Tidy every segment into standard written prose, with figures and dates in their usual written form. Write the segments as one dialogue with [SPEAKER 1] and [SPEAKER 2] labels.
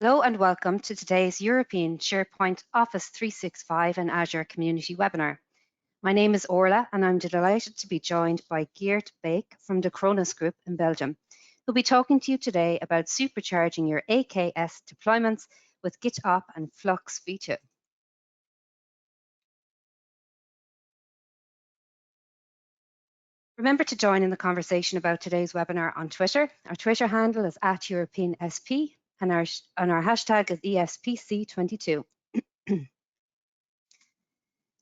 [SPEAKER 1] Hello and welcome to today's European SharePoint Office 365 and Azure Community webinar. My name is Orla and I'm delighted to be joined by Geert Baeke from the Kronos Group in Belgium, who'll be talking to you today about supercharging your AKS deployments with GitOps and Flux V2. Remember to join in the conversation about today's webinar on Twitter. Our Twitter handle is @EuropeanSP and our hashtag is ESPC22.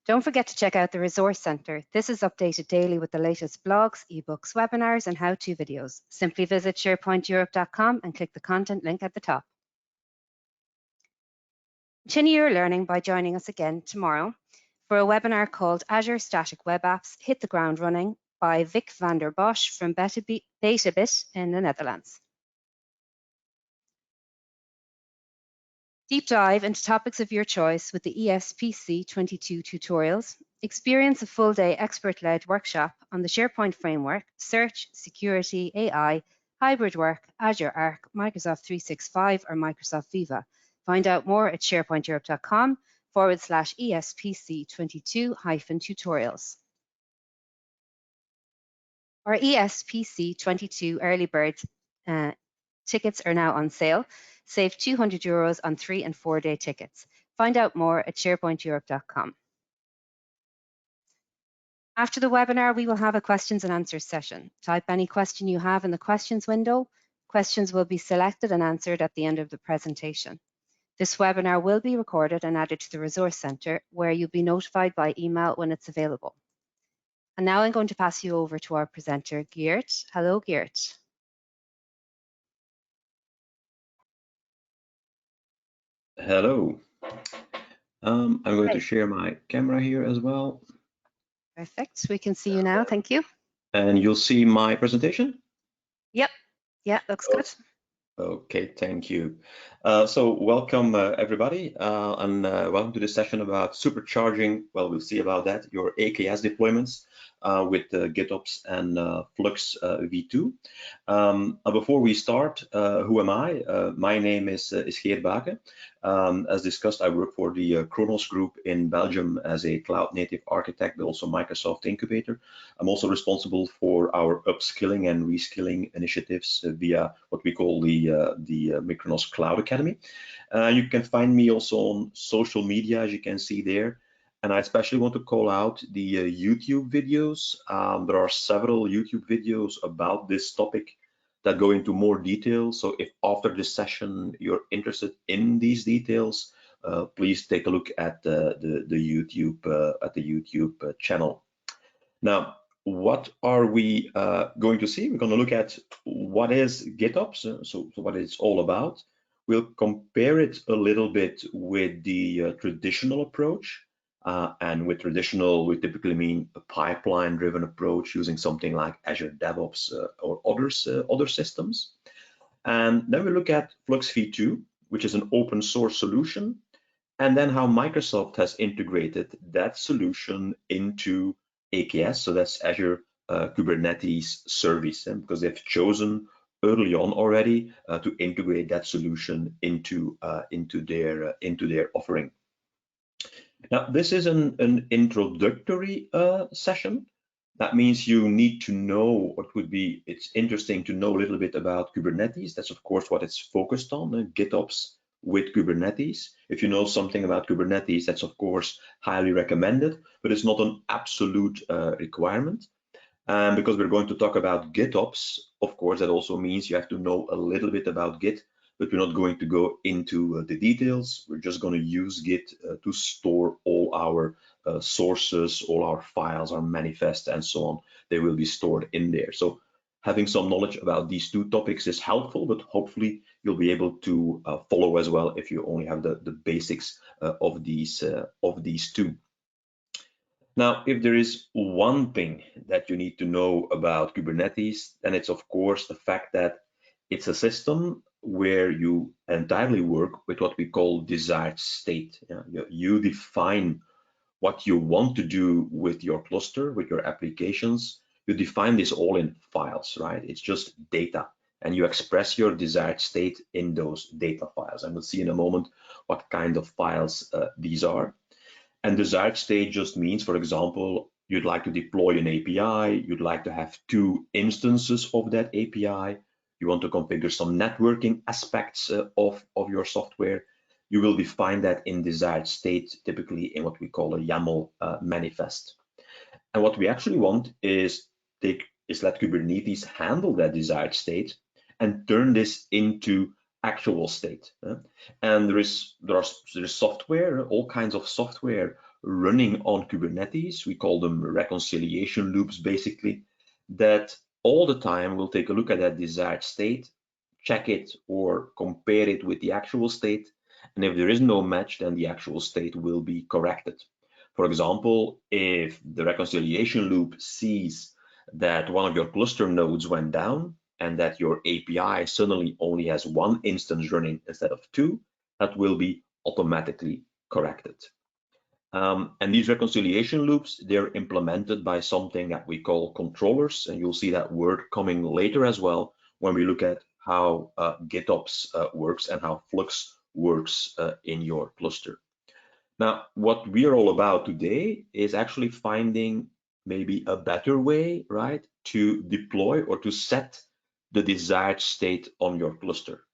[SPEAKER 1] Don't forget to check out the Resource Centre. This is updated daily with the latest blogs, ebooks, webinars, and how-to videos. Simply visit sharepointeurope.com and click the content link at the top. Continue your learning by joining us again tomorrow for a webinar called Azure Static Web Apps Hit the Ground Running by Vic van der Bosch from BetaBit in the Netherlands. Deep dive into topics of your choice with the ESPC22 tutorials. Experience a full-day expert-led workshop on the SharePoint framework, search, security, AI, hybrid work, Azure Arc, Microsoft 365, or Microsoft Viva. Find out more at sharepointeurope.com/ESPC22-tutorials. Our ESPC22 early bird tickets are now on sale. Save €200 on 3- and 4-day tickets. Find out more at sharepointeurope.com. After the webinar, we will have a questions and answers session. Type any question you have in the questions window. Questions will be selected and answered at the end of the presentation. This webinar will be recorded and added to the Resource Centre, where you'll be notified by email when it's available. And now I'm going to pass you over to our presenter, Geert. Hello, Geert.
[SPEAKER 2] Hello. I'm going to share my camera here as well.
[SPEAKER 1] Perfect. We can see you now. Thank you.
[SPEAKER 2] And you'll see my presentation?
[SPEAKER 1] Yep. Yeah, looks good.
[SPEAKER 2] Okay, thank you. So welcome everybody, and welcome to this session about supercharging, well, we'll see about that, your AKS deployments with GitOps and Flux V2. Before we start, who am I? My name is Geert Baeke. As discussed, I work for the Kronos Group in Belgium as a cloud native architect, but also Microsoft incubator. I'm also responsible for our upskilling and reskilling initiatives via what we call the Kronos Cloud Academy. You can find me also on social media, as you can see there. And I especially want to call out the YouTube videos. There are several YouTube videos about this topic that go into more detail. So if after this session you're interested in these details, please take a look at the YouTube channel. Now, what are we going to see? We're going to look at what is GitOps, so what it's all about. We'll compare it a little bit with the traditional approach. And with traditional, we typically mean a pipeline-driven approach using something like Azure DevOps or other systems. And then we look at Flux V2, which is an open source solution, and then how Microsoft has integrated that solution into AKS, so that's Azure Kubernetes service, because they've chosen early on already to integrate that solution into their offering. Now, this is an introductory session. That means you need to know it's interesting to know a little bit about Kubernetes. That's of course what it's focused on, GitOps with Kubernetes. If you know something about Kubernetes, that's of course highly recommended, but it's not an absolute requirement. And because we're going to talk about GitOps, of course, that also means you have to know a little bit about Git, but we're not going to go into the details. We're just going to use Git to store all our sources, all our files, our manifest, and so on. They will be stored in there. So having some knowledge about these two topics is helpful, but hopefully you'll be able to follow as well if you only have the basics of these two. Now, if there is one thing that you need to know about Kubernetes, then it's of course the fact that it's a system where you entirely work with what we call desired state. You define what you want to do with your cluster, with your applications. You define this all in files, right? It's just data. and you express your desired state in those data files. And we'll see in a moment what kind of files these are. And desired state just means, for example, you'd like to deploy an API, you'd like to have 2 instances of that API, you want to configure some networking aspects of your software. You will define that in desired state, typically in what we call a YAML manifest. And what we actually want is let Kubernetes handle that desired state and turn this into actual state. And there is software, all kinds of software running on Kubernetes. We call them reconciliation loops, basically, that all the time will take a look at that desired state, check it or compare it with the actual state. And if there is no match, then the actual state will be corrected. For example, if the reconciliation loop sees that one of your cluster nodes went down and that your API suddenly only has 1 instance running instead of 2, that will be automatically corrected. And these reconciliation loops, they're implemented by something that we call controllers, and you'll see that word coming later as well when we look at how GitOps works and how Flux works in your cluster. Now, what we are all about today is actually finding maybe a better way, right, to deploy or to set the desired state on your cluster.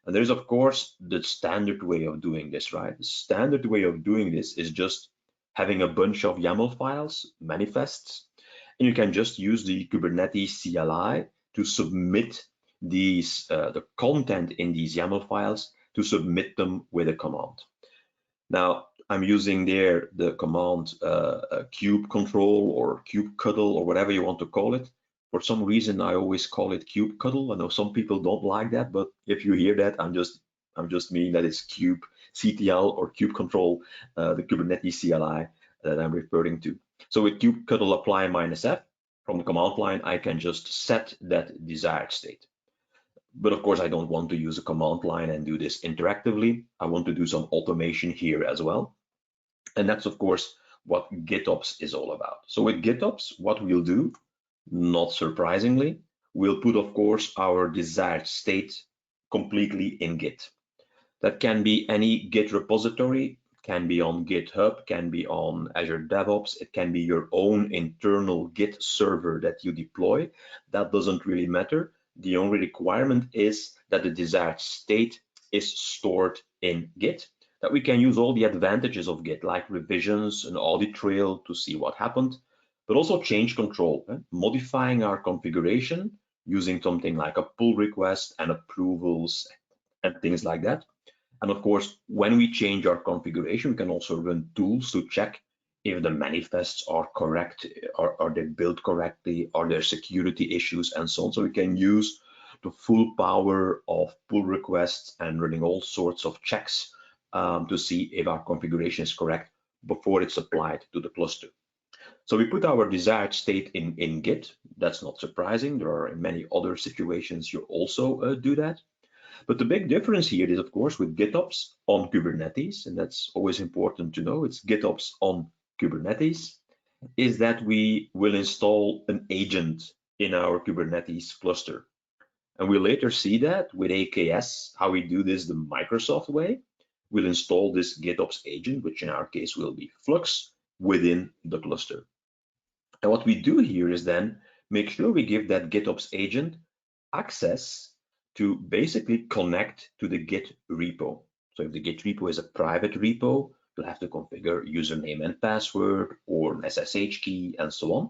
[SPEAKER 2] And there's, of course, the standard way of doing this, right? The standard way of doing this is just having a bunch of YAML files, manifests, and you can just use the Kubernetes CLI to submit these, the content in these YAML files, to submit them with a command. Now, I'm using there the command kube control or kubectl or whatever you want to call it. For some reason, I always call it kubectl. I know some people don't like that, but if you hear that, I'm just meaning that it's kubectl or kubectl, the Kubernetes CLI that I'm referring to. So with kubectl apply -f from the command line, I can just set that desired state. But of course, I don't want to use a command line and do this interactively. I want to do some automation here as well. And that's, of course, what GitOps is all about. So with GitOps, what we'll do, not surprisingly, we'll put, of course, our desired state completely in Git. That can be any Git repository, can be on GitHub, can be on Azure DevOps, it can be your own internal Git server that you deploy. That doesn't really matter. The only requirement is that the desired state is stored in Git, that we can use all the advantages of Git, like revisions, an audit trail to see what happened, but also change control, modifying our configuration using something like a pull request and approvals and things like that. And of course, when we change our configuration, we can also run tools to check if the manifests are correct, are they built correctly, are there security issues, and so on. So we can use the full power of pull requests and running all sorts of checks to see if our configuration is correct before it's applied to the cluster. So we put our desired state in Git. That's not surprising. There are many other situations you also do that. But the big difference here is, of course, with GitOps on Kubernetes, and that's always important to know, it's GitOps on Kubernetes, is that we will install an agent in our Kubernetes cluster. And we'll later see that with AKS, how we do this the Microsoft way. We'll install this GitOps agent, which in our case will be Flux, within the cluster. And what we do here is then make sure we give that GitOps agent access to basically connect to the Git repo. So if the Git repo is a private repo, you'll have to configure username and password or an SSH key and so on.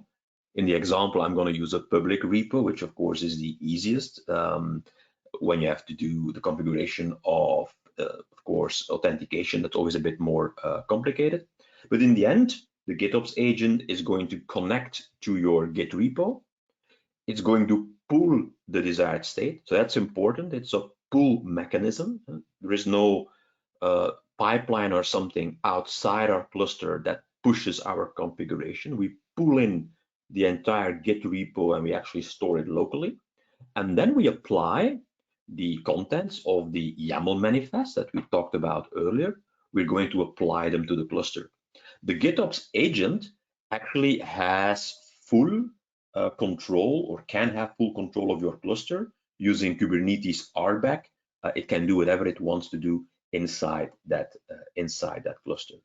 [SPEAKER 2] In the example, I'm going to use a public repo, which of course is the easiest when you have to do the configuration of course, authentication. That's always a bit more complicated. But in the end, the GitOps agent is going to connect to your Git repo. It's going to pull the desired state. So that's important. It's a pull mechanism. There is no pipeline or something outside our cluster that pushes our configuration. We pull in the entire Git repo and we actually store it locally. And then we apply the contents of the YAML manifest that we talked about earlier. We're going to apply them to the cluster. The GitOps agent actually has full control, or can have full control of your cluster. using Kubernetes RBAC, it can do whatever it wants to do inside that cluster.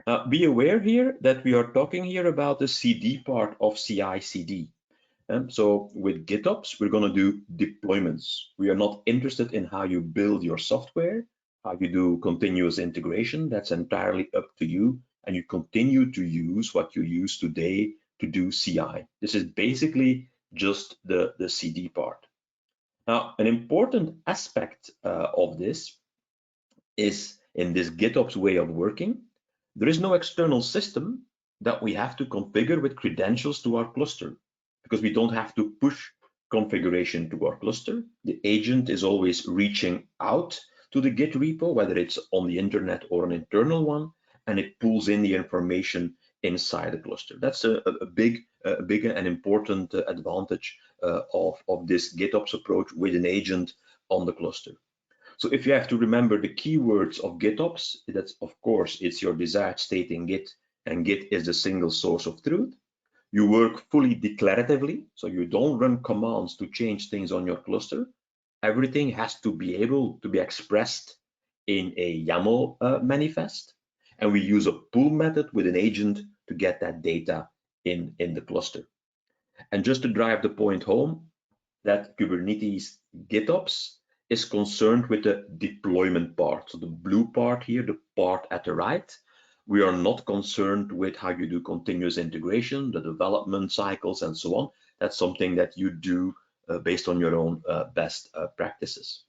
[SPEAKER 2] Now, be aware here that we are talking here about the CD part of CI/CD. So with GitOps, we're going to do deployments. We are not interested in how you build your software, how you do continuous integration. That's entirely up to you, and you continue to use what you use today to do CI. This is basically just the CD part. Now, an important aspect of this is in this GitOps way of working, there is no external system that we have to configure with credentials to our cluster, because we don't have to push configuration to our cluster. The agent is always reaching out to the Git repo, whether it's on the internet or an internal one, and it pulls in the information inside the cluster. That's a big and important advantage of this GitOps approach with an agent on the cluster. So if you have to remember the keywords of GitOps, that's of course, it's your desired state in Git, and Git is the single source of truth. You work fully declaratively, so you don't run commands to change things on your cluster. Everything has to be able to be expressed in a YAML manifest, and we use a pull method with an agent to get that data in the cluster. And just to drive the point home, that Kubernetes GitOps is concerned with the deployment part. So the blue part here, the part at the right, we are not concerned with how you do continuous integration, the development cycles, and so on. That's something that you do based on your own best practices.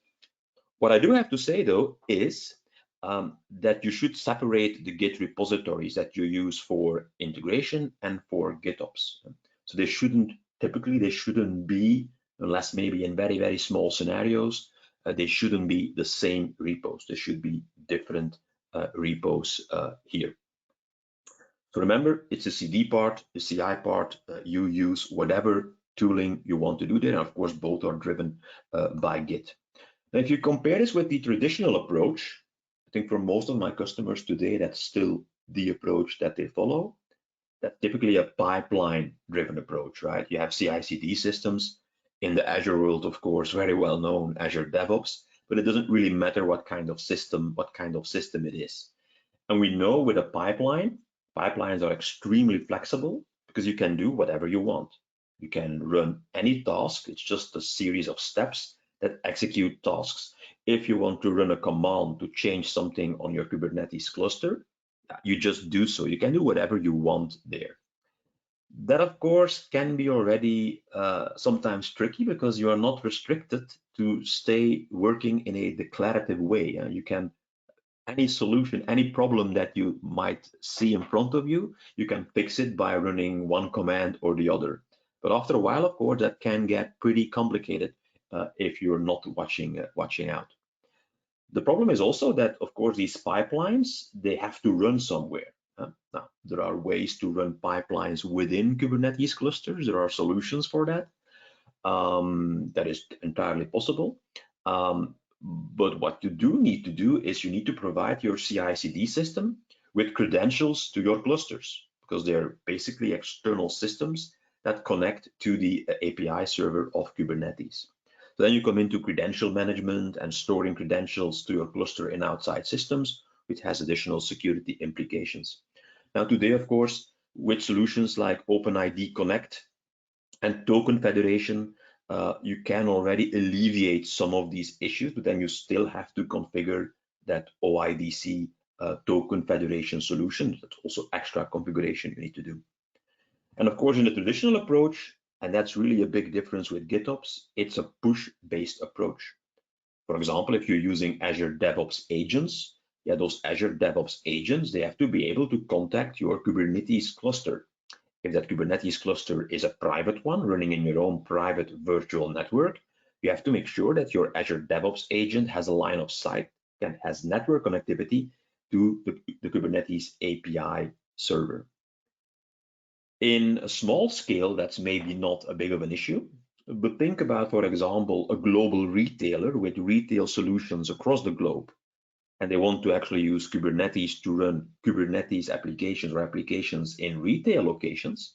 [SPEAKER 2] What I do have to say, though, is that you should separate the Git repositories that you use for integration and for GitOps. So they shouldn't be, unless maybe in very, very small scenarios, they shouldn't be the same repos. There should be different repos here. So remember, it's a CD part, the CI part. You use whatever tooling you want to do there. And of course, both are driven by Git. Now, if you compare this with the traditional approach, I think for most of my customers today, that's still the approach that they follow. That's typically a pipeline-driven approach, right? You have CI/CD systems. In the Azure world, of course, very well known Azure DevOps, but it doesn't really matter what kind of system it is. And we know with a pipeline, pipelines are extremely flexible because you can do whatever you want. You can run any task. It's just a series of steps that execute tasks. If you want to run a command to change something on your Kubernetes cluster, you just do so. You can do whatever you want there. That, of course, can be already sometimes tricky because you are not restricted to stay working in a declarative way. You can, any solution, any problem that you might see in front of you, you can fix it by running one command or the other. But after a while, of course, that can get pretty complicated if you're not watching out. The problem is also that, of course, these pipelines, they have to run somewhere. Now, there are ways to run pipelines within Kubernetes clusters. There are solutions for that. That is entirely possible. But what you do need to do is you need to provide your CI/CD system with credentials to your clusters, because they're basically external systems that connect to the API server of Kubernetes. So then you come into credential management and storing credentials to your cluster in outside systems, which has additional security implications. Now today, of course, with solutions like OpenID Connect and Token Federation, you can already alleviate some of these issues, but then you still have to configure that OIDC Token Federation solution. That's also extra configuration you need to do. And of course, in the traditional approach, and that's really a big difference with GitOps, it's a push-based approach. For example, if you're using Azure DevOps agents, those Azure DevOps agents, they have to be able to contact your Kubernetes cluster. If that Kubernetes cluster is a private one running in your own private virtual network, you have to make sure that your Azure DevOps agent has a line of sight and has network connectivity to the Kubernetes API server. In a small scale, that's maybe not a big of an issue, but think about, for example, a global retailer with retail solutions across the globe, and they want to actually use Kubernetes to run Kubernetes applications or applications in retail locations.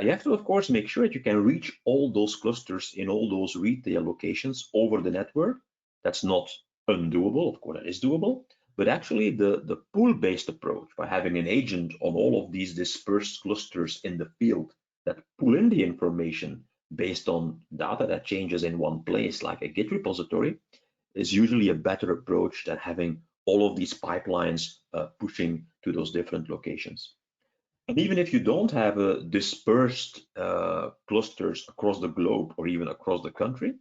[SPEAKER 2] You have to, of course, make sure that you can reach all those clusters in all those retail locations over the network. That's not undoable, of course, that is doable. But actually, the pool-based approach, by having an agent on all of these dispersed clusters in the field that pull in the information based on data that changes in one place, like a Git repository, is usually a better approach than having all of these pipelines pushing to those different locations. And even if you don't have a dispersed clusters across the globe or even across the country,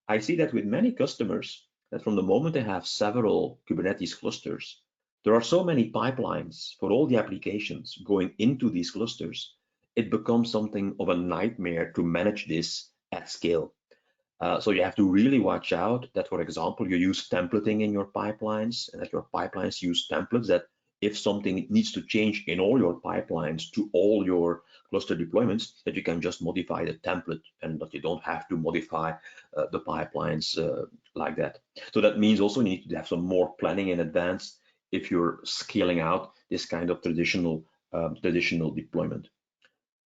[SPEAKER 2] I see that with many customers, that from the moment they have several Kubernetes clusters, there are so many pipelines for all the applications going into these clusters, it becomes something of a nightmare to manage this at scale. So you have to really watch out that, for example, you use templating in your pipelines and that your pipelines use templates, that if something needs to change in all your pipelines to all your cluster deployments, that you can just modify the template and that you don't have to modify the pipelines like that. So that means also you need to have some more planning in advance if you're scaling out this kind of traditional deployment.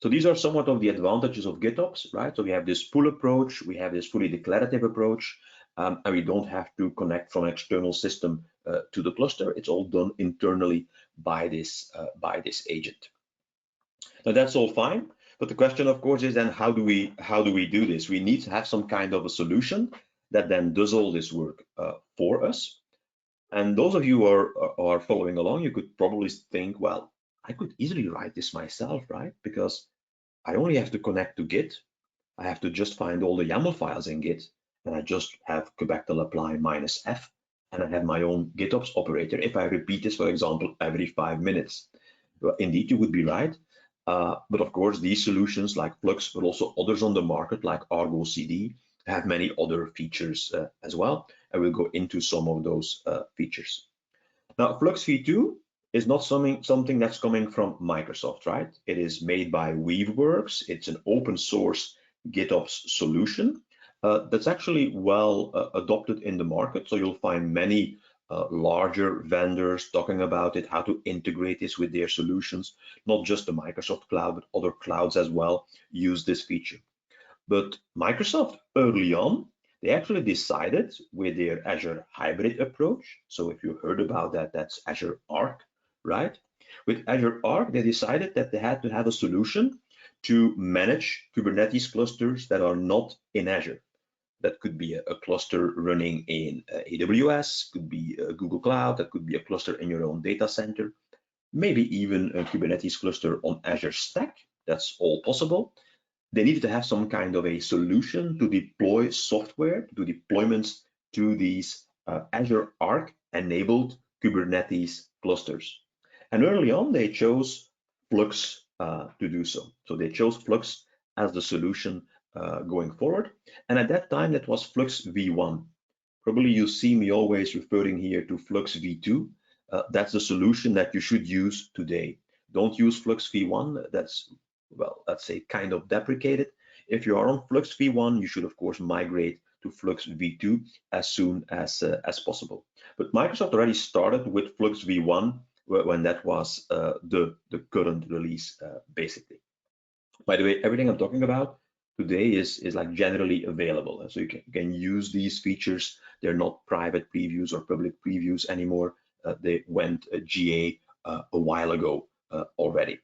[SPEAKER 2] So these are somewhat of the advantages of GitOps, right? So we have this pull approach, we have this fully declarative approach, and we don't have to connect from an external system to the cluster. It's all done internally by this agent. Now that's all fine, but the question, of course, is then how do we do this? We need to have some kind of a solution that then does all this work for us. And those of you who are following along, you could probably think, well, I could easily write this myself, right? Because I only have to connect to Git. I have to just find all the YAML files in Git, and I just have kubectl apply -f, and I have my own GitOps operator. If I repeat this, for example, every 5 minutes, well, indeed, you would be right. But of course, these solutions like Flux, but also others on the market like Argo CD, have many other features as well. I will go into some of those features. Now, Flux V2 is not something that's coming from Microsoft, right? It is made by Weaveworks. It's an open source GitOps solution that's actually well adopted in the market. So you'll find many larger vendors talking about it, how to integrate this with their solutions. Not just the Microsoft cloud, but other clouds as well use this feature. But Microsoft early on, they actually decided with their Azure hybrid approach. So if you heard about that, that's Azure Arc, right? With Azure Arc, they decided that they had to have a solution to manage Kubernetes clusters that are not in Azure. That could be a cluster running in AWS, could be a Google Cloud, that could be a cluster in your own data center, maybe even a Kubernetes cluster on Azure Stack. That's all possible. They needed to have some kind of a solution to deploy software, to deployments to these Azure Arc enabled Kubernetes clusters. And early on, they chose Flux to do so. So they chose Flux as the solution going forward. And at that time, that was Flux V1. Probably you see me always referring here to Flux V2. That's the solution that you should use today. Don't use Flux V1. That's, well, let's say kind of deprecated. If you are on Flux V1, you should of course migrate to Flux V2 as soon as possible. But Microsoft already started with Flux V1 when that was the current release, basically. By the way, everything I'm talking about today is like generally available, so you can use these features. They're not private previews or public previews anymore. They went GA a while ago already.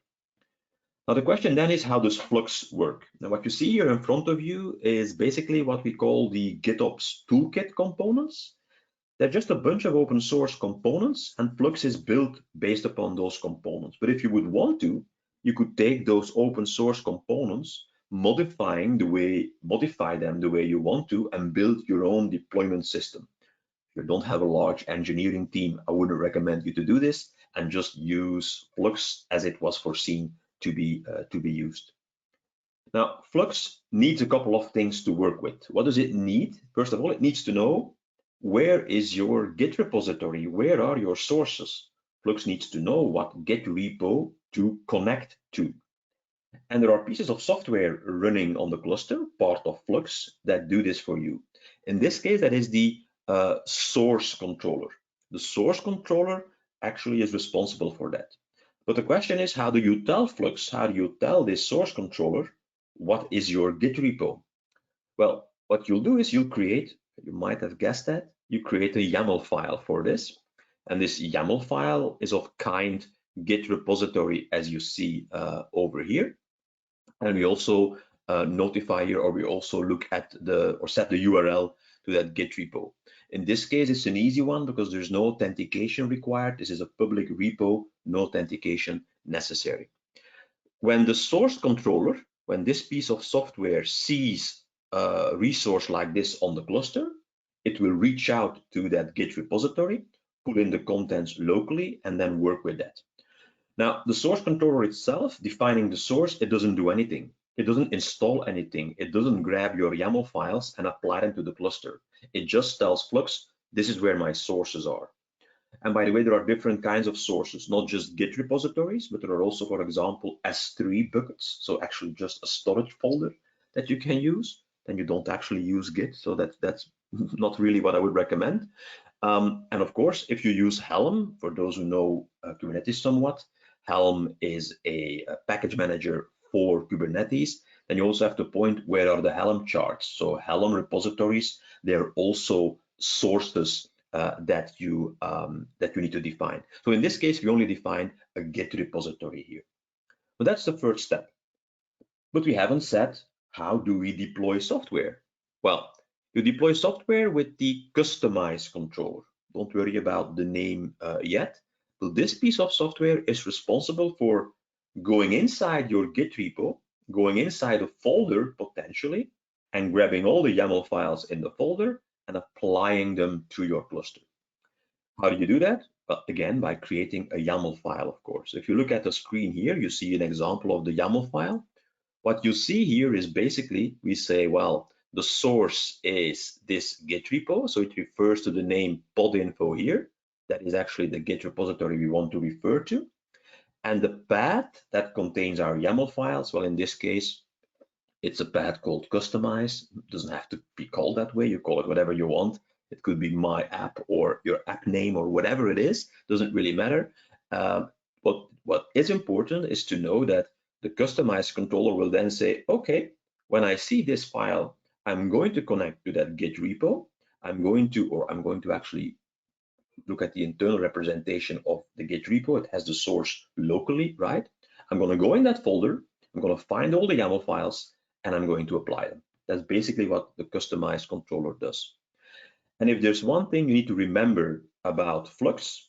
[SPEAKER 2] Now the question then is, how does Flux work? Now what you see here in front of you is basically what we call the GitOps toolkit components. They're just a bunch of open source components, and Flux is built based upon those components. But if you would want to, you could take those open source components, modify them the way you want to, and build your own deployment system. If you don't have a large engineering team, I wouldn't recommend you to do this, and just use Flux as it was foreseen to be used. Now, Flux needs a couple of things to work with. What does it need? First of all, it needs to know, where is your Git repository? Where are your sources? Flux needs to know what Git repo to connect to. And there are pieces of software running on the cluster, part of Flux, that do this for you. In this case, that is the source controller. The source controller actually is responsible for that. But the question is, how do you tell Flux, how do you tell this source controller, what is your Git repo? Well, what you'll do is you'll create, you might have guessed that, you create a YAML file for this. And this YAML file is of kind Git repository, as you see over here. And we also notify here, or we also look at or set the URL to that Git repo. In this case, it's an easy one because there's no authentication required. This is a public repo, no authentication necessary. When the source controller, when this piece of software sees a resource like this on the cluster, it will reach out to that Git repository, pull in the contents locally, and then work with that. Now, the source controller itself, defining the source, it doesn't do anything. It doesn't install anything. It doesn't grab your YAML files and apply them to the cluster. It just tells Flux, this is where my sources are. And by the way, there are different kinds of sources, not just Git repositories, but there are also, for example, S3 buckets. So actually just a storage folder that you can use. Then you don't actually use Git. So that's not really what I would recommend. And of course, if you use Helm, for those who know Kubernetes somewhat, Helm is a package manager for Kubernetes. Then you also have to point where are the Helm charts. So Helm repositories, they're also sources that you need to define. So in this case, we only define a Git repository here. But that's the first step. But we haven't said, how do we deploy software? Well, you deploy software with the customize controller. Don't worry about the name yet. So this piece of software is responsible for going inside your Git repo, going inside a folder potentially, and grabbing all the YAML files in the folder and applying them to your cluster. How do you do that? Well, again, by creating a YAML file, of course. If you look at the screen here, you see an example of the YAML file. What you see here is basically, we say, well, the source is this Git repo, so it refers to the name podinfo here. That is actually the Git repository we want to refer to. And the path that contains our YAML files, well, in this case, it's a path called customize. It doesn't have to be called that way. You call it whatever you want. It could be my app or your app name or whatever it is. Doesn't really matter. What is important is to know that the customize controller will then say, okay, when I see this file, I'm going to connect to that Git repo. I'm going to actually look at the internal representation of the Git repo. It has the source locally, right? I'm going to go in that folder. I'm going to find all the YAML files and I'm going to apply them. That's basically what the customize controller does. And if there's one thing you need to remember about Flux,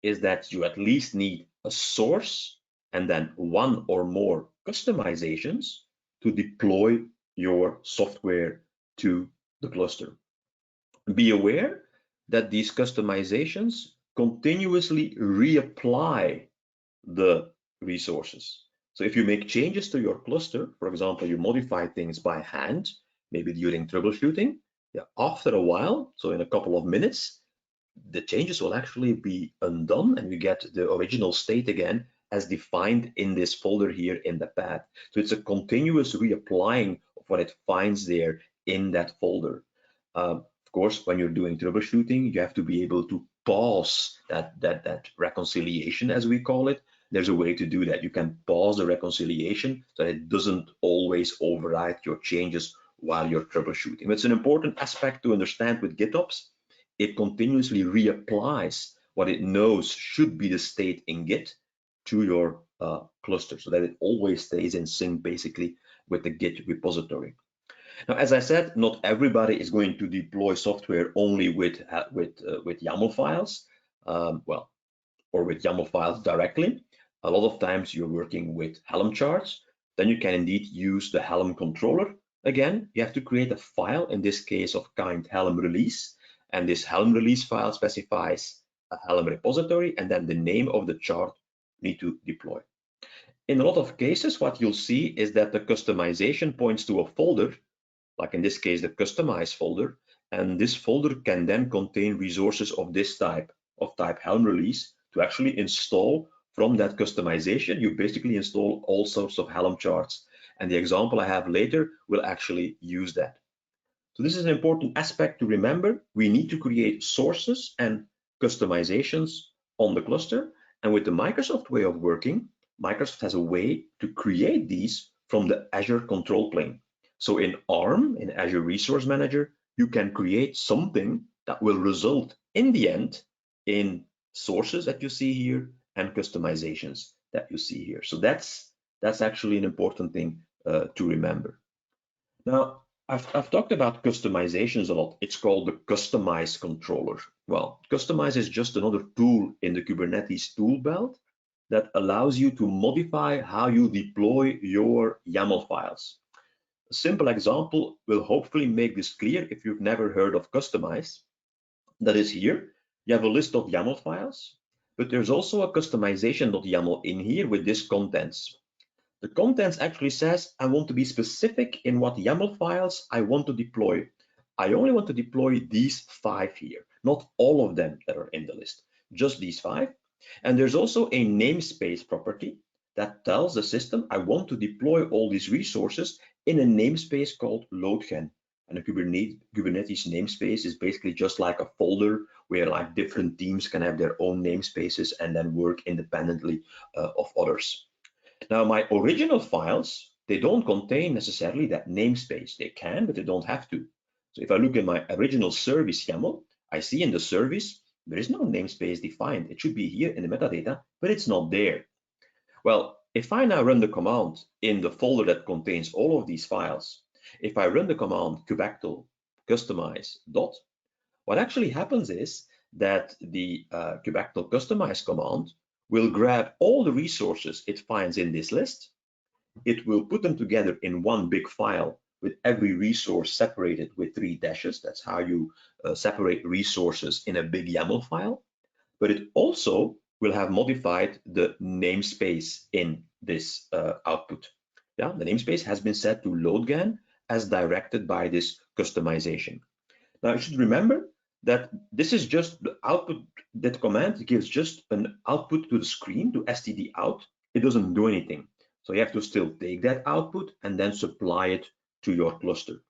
[SPEAKER 2] is that you at least need a source and then one or more customizations to deploy your software to the cluster. Be aware that these customizations continuously reapply the resources. So if you make changes to your cluster, for example, you modify things by hand, maybe during troubleshooting, after a while, so in a couple of minutes, the changes will actually be undone and you get the original state again as defined in this folder here in the path. So it's a continuous reapplying of what it finds there in that folder. Of course, when you're doing troubleshooting, you have to be able to pause that reconciliation, as we call it. There's a way to do that. You can pause the reconciliation so that it doesn't always override your changes while you're troubleshooting. It's an important aspect to understand with GitOps. It continuously reapplies what it knows should be the state in Git to your cluster so that it always stays in sync basically with the Git repository. Now, as I said, not everybody is going to deploy software only with YAML files, or with YAML files directly. A lot of times you're working with Helm charts. Then you can indeed use the Helm controller. Again, you have to create a file, in this case of kind Helm release. And this Helm release file specifies a Helm repository and then the name of the chart you need to deploy. In a lot of cases, what you'll see is that the customization points to a folder, like in this case, the customize folder. And this folder can then contain resources of this type, of type Helm release, to actually install from that customization. You basically install all sorts of Helm charts. And the example I have later will actually use that. So this is an important aspect to remember. We need to create sources and customizations on the cluster, And with the Microsoft way of working, Microsoft has a way to create these from the Azure control plane. So in ARM, in Azure Resource Manager, you can create something that will result in the end in sources that you see here and customizations that you see here. So that's actually an important thing to remember. Now, I've talked about customizations a lot. It's called the Customize controller. Well, Customize is just another tool in the Kubernetes tool belt that allows you to modify how you deploy your YAML files. A simple example will hopefully make this clear if you've never heard of Customize. That is here, you have a list of YAML files, but there's also a customization.yaml in here with this contents. The contents actually says, I want to be specific in what YAML files I want to deploy. I only want to deploy these 5 here, not all of them that are in the list, just these 5. And there's also a namespace property that tells the system I want to deploy all these resources in a namespace called loadgen. And a Kubernetes namespace is basically just like a folder where like different teams can have their own namespaces and then work independently of others. Now, my original files, they don't contain necessarily that namespace. They can, but they don't have to. So if I look at my original service YAML, I see in the service, there is no namespace defined. It should be here in the metadata, but it's not there. Well, if I now run the command in the folder that contains all of these files, if I run the command kubectl customize dot, what actually happens is that the kubectl customize command will grab all the resources it finds in this list. It will put them together in one big file with every resource separated with 3 dashes. That's how you separate resources in a big YAML file. But it also will have modified the namespace in this output. Yeah, the namespace has been set to loadgen as directed by this customization. Now you should remember that this is just the output. That command gives just an output to the screen, to std out. It doesn't do anything. So you have to still take that output and then supply it to your cluster.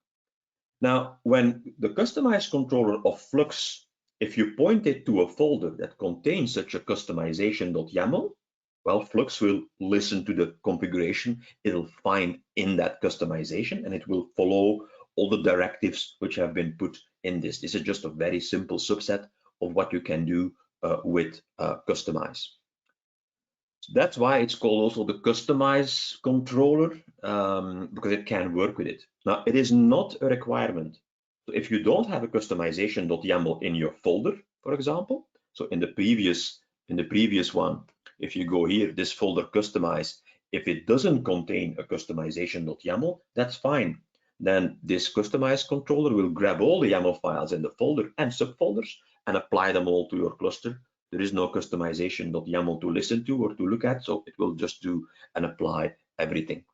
[SPEAKER 2] Now, when the customized controller of Flux, if you point it to a folder that contains such a customization.yaml, well, Flux will listen to the configuration it'll find in that customization, and it will follow all the directives which have been put in this. This is just a very simple subset of what you can do with Customize. So that's why it's called also the Customize controller, because it can work with it. Now, it is not a requirement. So if you don't have a customization.yaml in your folder, for example, so in the previous one, if you go here, this folder customize, if it doesn't contain a customization.yaml, that's fine. Then this customize controller will grab all the YAML files in the folder and subfolders and apply them all to your cluster. There is no customization.yaml to listen to or to look at, so it will just do and apply everything.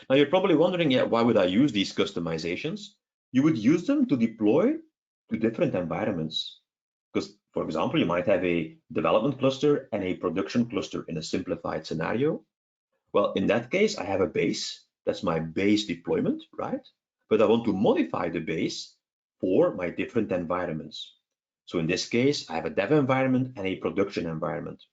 [SPEAKER 2] Now you're probably wondering, yeah, why would I use these customizations? You would use them to deploy to different environments. Because, for example, you might have a development cluster and a production cluster in a simplified scenario. Well, in that case, I have a base. That's my base deployment, right? But I want to modify the base for my different environments. So in this case, I have a dev environment and a production environment.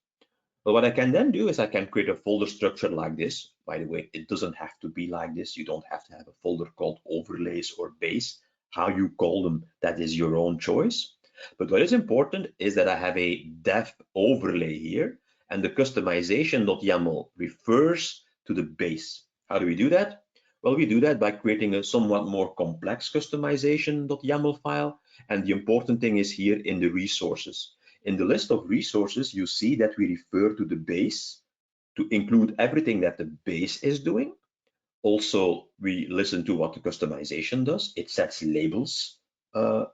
[SPEAKER 2] But what I can then do is I can create a folder structure like this. By the way, it doesn't have to be like this. You don't have to have a folder called overlays or base. How you call them, that is your own choice. But what is important is that I have a dev overlay here, and the customization.yaml refers to the base. How do we do that? Well, we do that by creating a somewhat more complex customization.yaml file. And the important thing is here in the resources. In the list of resources, you see that we refer to the base to include everything that the base is doing. Also, we listen to what the customization does. It sets labels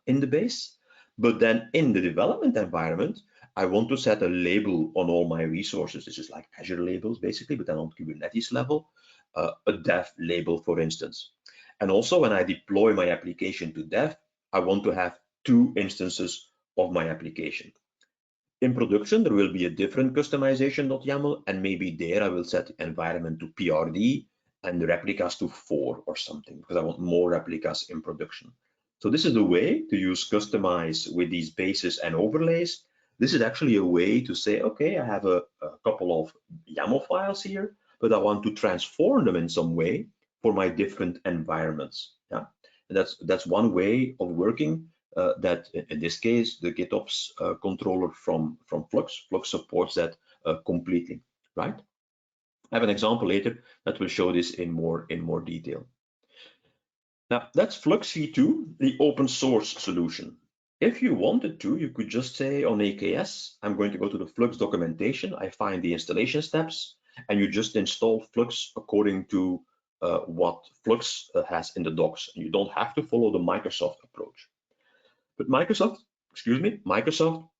[SPEAKER 2] in the base. But then in the development environment, I want to set a label on all my resources. This is like Azure labels, basically, but then on Kubernetes level, a dev label, for instance. And also, when I deploy my application to dev, I want to have 2 instances of my application. In production, there will be a different customization.yaml, and maybe there I will set the environment to PRD and the replicas to 4 or something, because I want more replicas in production. So this is the way to use customize with these bases and overlays This is actually a way to say, okay, I have a couple of YAML files here, but I want to transform them in some way for my different environments. Yeah, and that's one way of working. That in this case, the GitOps controller from Flux supports that completely, right? I have an example later that will show this in more detail. Now that's Flux V2, the open source solution. If you wanted to, you could just say on AKS, I'm going to go to the Flux documentation, I find the installation steps, and you just install Flux according to what Flux has in the docs. And you don't have to follow the Microsoft approach. But Microsoft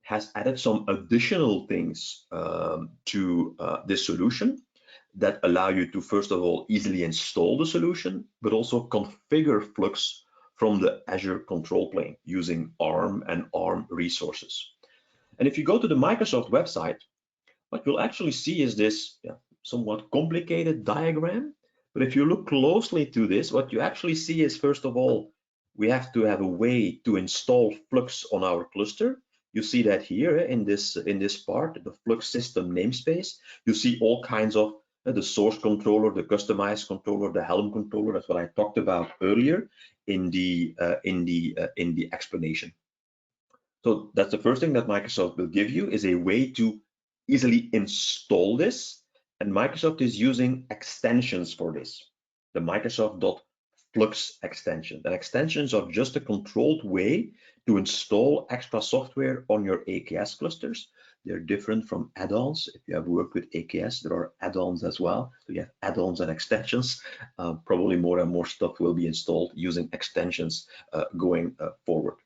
[SPEAKER 2] has added some additional things to this solution that allow you to, first of all, easily install the solution, but also configure Flux from the Azure control plane using ARM and ARM resources. And if you go to the Microsoft website, what you'll actually see is this somewhat complicated diagram. But if you look closely to this, what you actually see is, first of all, we have to have a way to install Flux on our cluster. You see that here in this part, the Flux system namespace. You see all kinds of the source controller, the customized controller, the Helm controller. That's what I talked about earlier in the explanation. So that's the first thing that Microsoft will give you, is a way to easily install this. And Microsoft is using extensions for this, the Microsoft.Flux extension. And extensions are just a controlled way to install extra software on your AKS clusters. They're different from add-ons. If you have worked with AKS, there are add-ons as well. So you have add-ons and extensions. Probably more and more stuff will be installed using extensions going forward.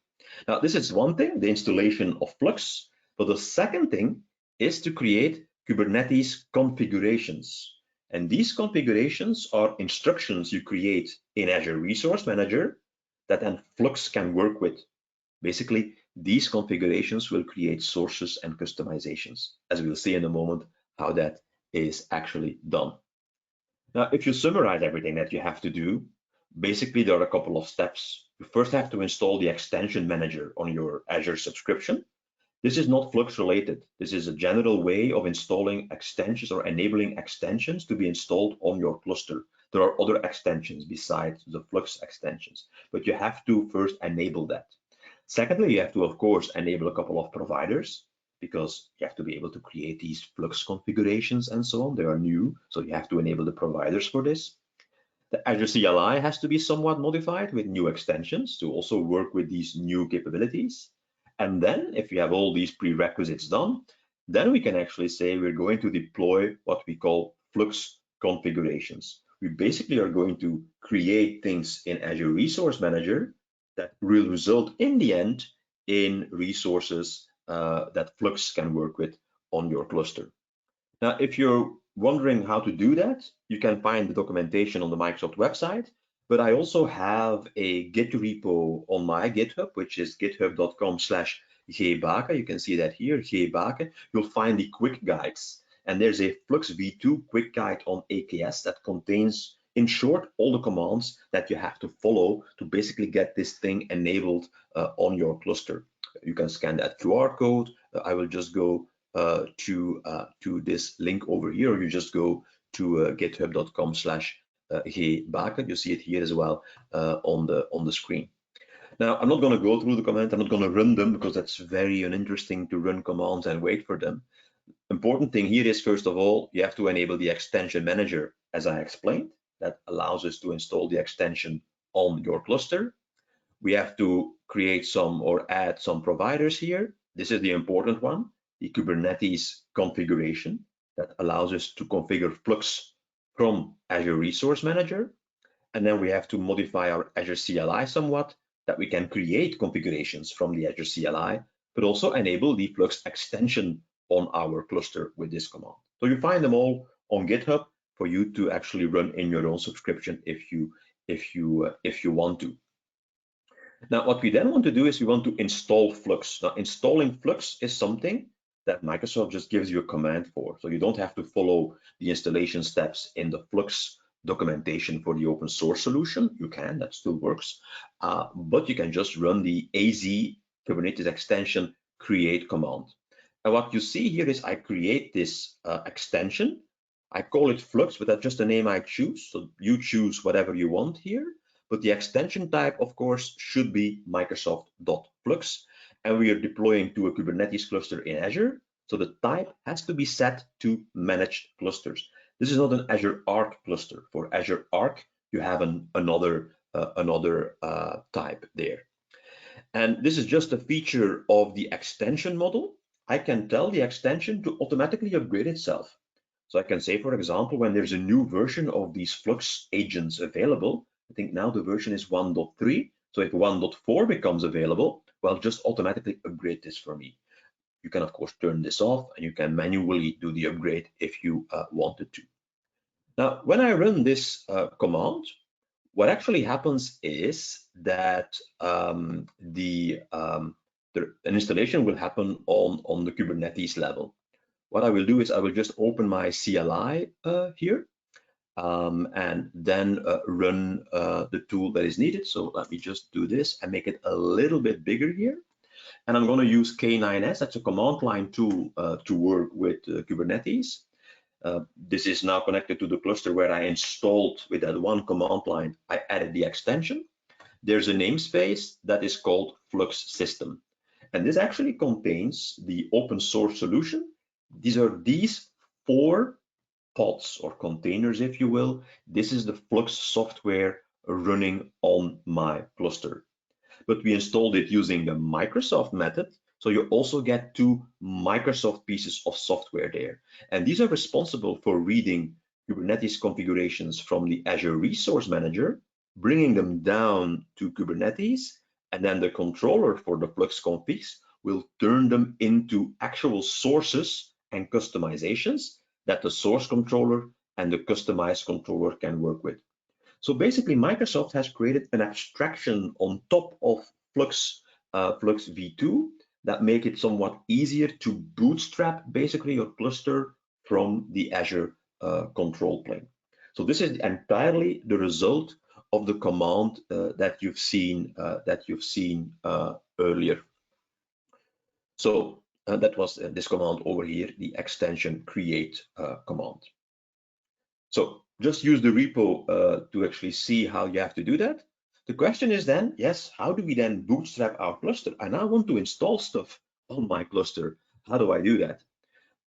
[SPEAKER 2] Now, this is one thing, the installation of Flux, but the second thing is to create Kubernetes configurations. And these configurations are instructions you create in Azure Resource Manager that then Flux can work with. Basically, these configurations will create sources and customizations, as we'll see in a moment how that is actually done. Now, if you summarize everything that you have to do, basically there are a couple of steps. You first have to install the extension manager on your Azure subscription. This is not Flux related. This is a general way of installing extensions or enabling extensions to be installed on your cluster. There are other extensions besides the Flux extensions, but you have to first enable that. Secondly, you have to, of course, enable a couple of providers, because you have to be able to create these Flux configurations and so on. They are new, so you have to enable the providers for this. The Azure CLI has to be somewhat modified with new extensions to also work with these new capabilities. And then if you have all these prerequisites done, then we can actually say we're going to deploy what we call Flux configurations. We basically are going to create things in Azure Resource Manager that will result in the end in resources that Flux can work with on your cluster. Now, if you're wondering how to do that, you can find the documentation on the Microsoft website, but I also have a Git repo on my GitHub, which is github.com/Geert Baeke. You can see that here, Geert Baeke. You'll find the quick guides, and there's a Flux V2 quick guide on AKS that contains, in short, all the commands that you have to follow to basically get this thing enabled on your cluster. You can scan that QR code. I will just go to this link over here, or you just go to github.com/Geert Baeke. You see it here as well on the screen. Now, I'm not going to go through the commands. I'm not going to run them because that's very uninteresting to run commands and wait for them. Important thing here is, first of all, you have to enable the extension manager, as I explained. That allows us to install the extension on your cluster. We have to create some or add some providers here. This is the important one, the Kubernetes configuration that allows us to configure Flux from Azure Resource Manager. And then we have to modify our Azure CLI somewhat, that we can create configurations from the Azure CLI, but also enable the Flux extension on our cluster with this command. So you find them all on GitHub for you to actually run in your own subscription if you want to. Now, what we then want to do is we want to install Flux. Now, installing Flux is something that Microsoft just gives you a command for. So you don't have to follow the installation steps in the Flux documentation for the open source solution. You can, that still works, but you can just run the AZ Kubernetes extension create command. And what you see here is I create this extension. I call it Flux, but that's just a name I choose. So you choose whatever you want here. But the extension type, of course, should be Microsoft.Flux. And we are deploying to a Kubernetes cluster in Azure. So the type has to be set to managed clusters. This is not an Azure Arc cluster. For Azure Arc, you have another type there. And this is just a feature of the extension model. I can tell the extension to automatically upgrade itself. So I can say, for example, when there's a new version of these Flux agents available, I think now the version is 1.3. So if 1.4 becomes available, well, just automatically upgrade this for me. You can, of course, turn this off and you can manually do the upgrade if you wanted to. Now, when I run this command, what actually happens is that an installation will happen on the Kubernetes level. What I will do is I will just open my CLI here and then run the tool that is needed. So let me just do this and make it a little bit bigger here. And I'm going to use K9S, that's a command line tool to work with Kubernetes. This is now connected to the cluster where I installed with that one command line. I added the extension. There's a namespace that is called Flux System. And this actually contains the open source solution. These are these 4 pods or containers, if you will. This is the Flux software running on my cluster. But we installed it using the Microsoft method. So you also get 2 Microsoft pieces of software there. And these are responsible for reading Kubernetes configurations from the Azure Resource Manager, bringing them down to Kubernetes, and then the controller for the Flux configs will turn them into actual sources and customizations that the source controller and the customized controller can work with. So basically, Microsoft has created an abstraction on top of Flux V2 that make it somewhat easier to bootstrap basically your cluster from the Azure control plane. So this is entirely the result of the command that you've seen earlier. So that was this command over here, the extension create command. So just use the repo to actually see how you have to do that. The question is then, yes, how do we then bootstrap our cluster? I now want to install stuff on my cluster. How do I do that?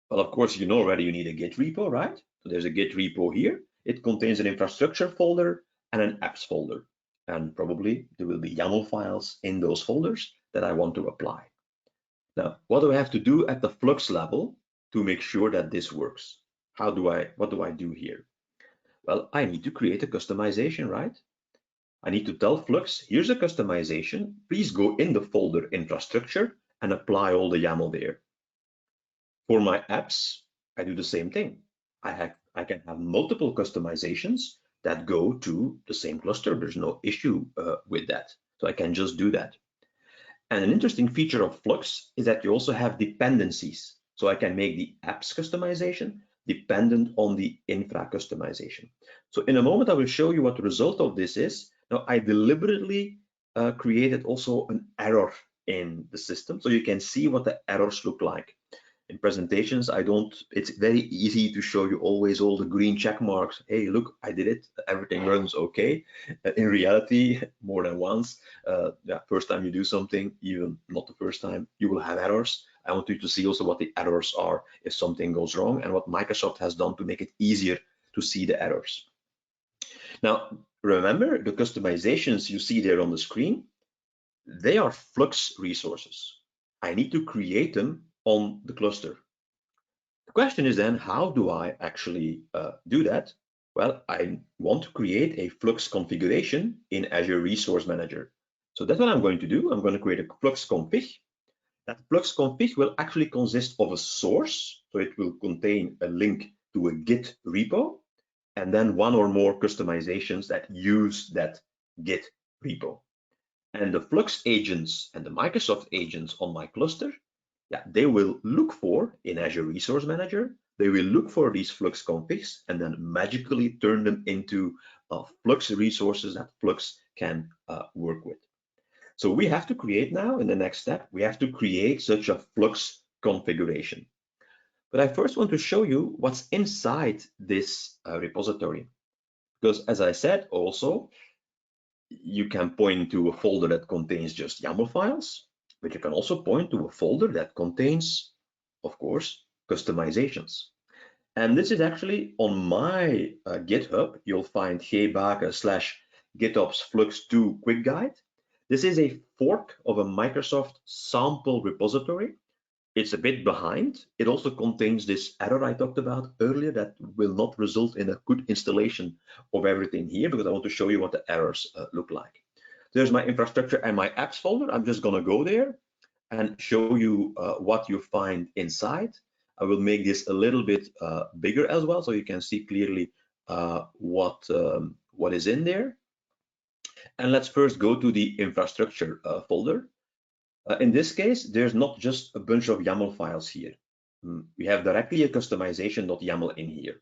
[SPEAKER 2] Well, of course, you know already you need a Git repo, right? So there's a Git repo here. It contains an infrastructure folder and an apps folder. And probably there will be YAML files in those folders that I want to apply. Now, what do I have to do at the Flux level to make sure that this works? What do I do here? Well, I need to create a customization, right? I need to tell Flux, here's a customization. Please go in the folder infrastructure and apply all the YAML there. For my apps, I do the same thing. I can have multiple customizations that go to the same cluster. There's no issue with that. So I can just do that. And an interesting feature of Flux is that you also have dependencies. So I can make the apps customization dependent on the infra customization. So in a moment, I will show you what the result of this is. Now, I deliberately created also an error in the system, so you can see what the errors look like. In presentations, it's very easy to show you always all the green check marks. Hey, look, I did it, everything runs okay. In reality, more than once, first time you do something, even not the first time, you will have errors. I want you to see also what the errors are if something goes wrong and what Microsoft has done to make it easier to see the errors. Now, remember the customizations you see there on the screen, they are Flux resources. I need to create them on the cluster. The question is then, how do I actually do that? Well, I want to create a Flux configuration in Azure Resource Manager. So that's what I'm going to do. I'm going to create a Flux config. That Flux config will actually consist of a source. So it will contain a link to a Git repo, and then one or more customizations that use that Git repo. And the Flux agents and the Microsoft agents on my cluster, they will look for, in Azure Resource Manager, they will look for these Flux configs and then magically turn them into Flux resources that Flux can work with. So we have to create now, in the next step, we have to create such a Flux configuration. But I first want to show you what's inside this repository. Because as I said, also, you can point to a folder that contains just YAML files, but you can also point to a folder that contains, of course, customizations. And this is actually on my GitHub. You'll find Geert Baeke / GitOps Flux V2 quick guide. This is a fork of a Microsoft sample repository. It's a bit behind. It also contains this error I talked about earlier that will not result in a good installation of everything here, because I want to show you what the errors look like. There's my infrastructure and my apps folder. I'm just going to go there and show you what you find inside. I will make this a little bit bigger as well, so you can see clearly what is in there. And let's first go to the infrastructure folder. In this case, there's not just a bunch of YAML files here. We have directly a customization.yaml in here.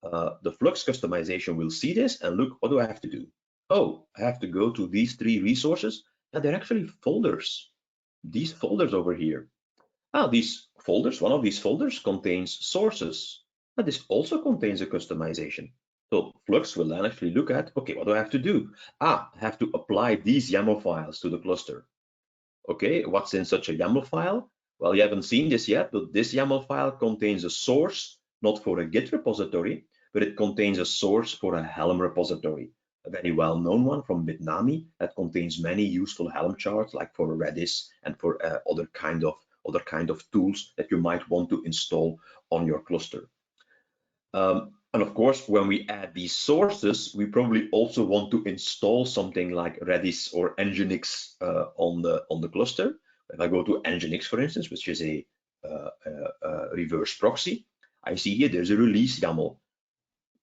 [SPEAKER 2] The Flux customization will see this and look, what do I have to do? Oh, I have to go to these 3 resources. Now they're actually folders. These folders over here. These folders, one of these folders contains sources. Now this also contains a customization. So Flux will then actually look at, okay, what do I have to do? I have to apply these YAML files to the cluster. Okay, what's in such a YAML file? Well, you haven't seen this yet, but this YAML file contains a source, not for a Git repository, but it contains a source for a Helm repository, a very well-known one from Bitnami that contains many useful Helm charts, like for Redis and for other kind of tools that you might want to install on your cluster. And of course, when we add these sources, we probably also want to install something like Redis or Nginx on the cluster. If I go to Nginx, for instance, which is a reverse proxy, I see here there's a release YAML.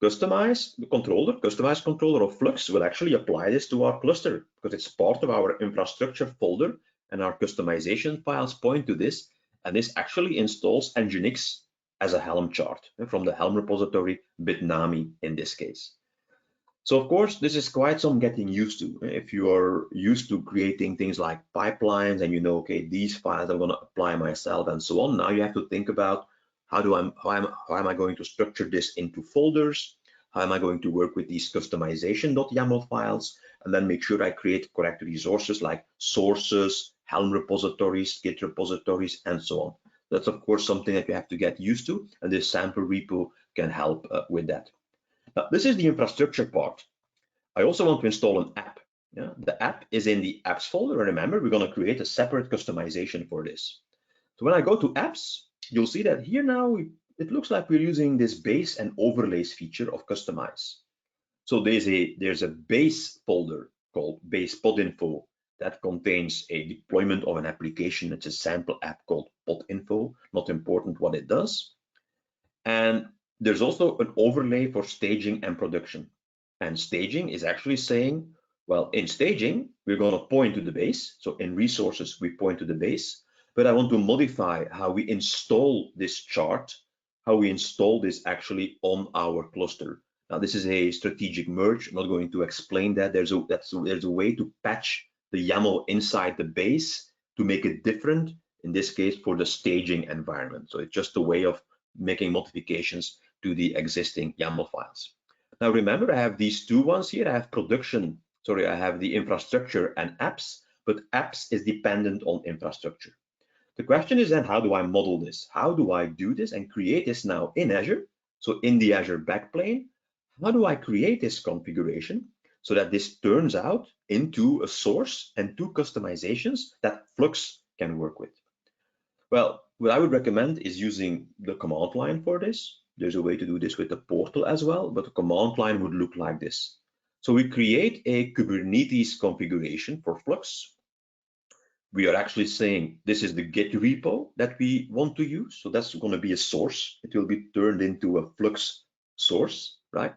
[SPEAKER 2] Customize controller of Flux will actually apply this to our cluster because it's part of our infrastructure folder, and our customization files point to this, and this actually installs Nginx as a Helm chart from the Helm repository, Bitnami in this case. So of course, this is quite some getting used to. If you are used to creating things like pipelines and you know, okay, these files I'm going to apply myself and so on, now you have to think about how am I going to structure this into folders? How am I going to work with these customization.yaml files? And then make sure I create correct resources like sources, Helm repositories, Git repositories, and so on. That's of course something that you have to get used to, and this sample repo can help with that. Now, this is the infrastructure part. I also want to install an app. Yeah? The app is in the apps folder. Remember, we're going to create a separate customization for this. So when I go to apps, you'll see that here now it looks like we're using this base and overlays feature of customize. So there's a base folder called base podinfo that contains a deployment of an application. It's a sample app called podinfo, not important what it does. And there's also an overlay for staging and production. And staging is actually saying, well, in staging, we're going to point to the base. So in resources, we point to the base. But I want to modify how we install this chart, how we install this actually on our cluster. Now, this is a strategic merge. I'm not going to explain that. There's a way to patch the YAML inside the base to make it different, in this case, for the staging environment. So it's just a way of making modifications to the existing YAML files. Now, remember, I have these 2 ones here. I have the infrastructure and apps, but apps is dependent on infrastructure. The question is then, how do I model this? How do I do this and create this now in Azure? So in the Azure backplane, how do I create this configuration so that this turns out into a source and 2 customizations that Flux can work with? Well, what I would recommend is using the command line for this. There's a way to do this with the portal as well, but the command line would look like this. So we create a Kubernetes configuration for Flux. We are actually saying this is the Git repo that we want to use. So that's going to be a source. It will be turned into a Flux source, right?